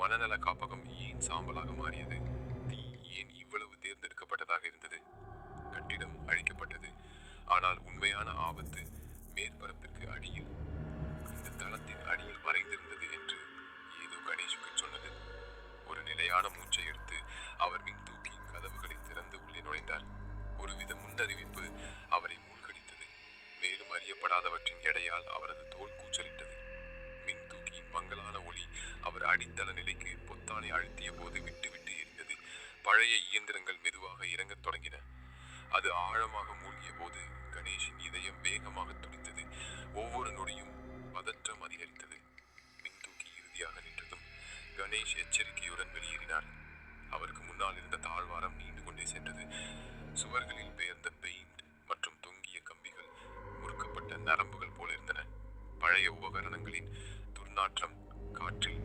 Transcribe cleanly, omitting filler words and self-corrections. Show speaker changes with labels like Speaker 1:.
Speaker 1: மனநல காப்பகம் ஏன் சாம்பலாக மாறியது? தீ ஏன் இவ்வளவு தேர்ந்தெடுக்கப்பட்டதாக இருந்தது? கட்டிடம் அழிக்கப்பட்டது, ஆனால் உண்மையான ஆபத்து மேற்பரப்பிற்கு அடியில், இந்த தளத்தின் அடியில் மறைந்திருந்தது என்று ஏதோ கணேஷுக்கு சொன்னது. ஒரு நிலையான மூச்சை எடுத்து அவர் மின் தூக்கி கதவுகளை திறந்து உள்ளே நுழைந்தார். ஒருவித முன்னறிவிப்பு அவரை மூழ்கடித்தது. மேலும் அறியப்படாதவற்றின் எடையால் அவரது தோல் கூச்சலிட்டது. மின் தூக்கியின் மங்கலான ஒளி அவர் அடித்தள நிலைக்கு பொத்தானை அழுத்திய போது விட்டு விட்டு எரிந்தது. பழைய இயந்திரங்கள் மெதுவாக இறங்கத் தொடங்கின. அது ஆழமாக மூழ்கிய போது கணேஷின் இதயம் வேகமாக துடித்தது. ஒவ்வொரு நொடியும் பதற்றம் அதிகரித்தது. மின்தூக்கி இறுதியாக நின்றதும் கணேஷ் எச்சரிக்கையுடன் வெளியேறினார். அவருக்கு முன்னால் இருந்த தாழ்வாரம் நீண்டு கொண்டே சென்றது. சுவர்களில் பெயர்ந்த பெயிண்ட் மற்றும் தொங்கிய கம்பிகள் முறுக்கப்பட்ட நரம்புகள் போல இருந்தன. பழைய உபகரணங்களின் துர்நாற்றம் காற்றில்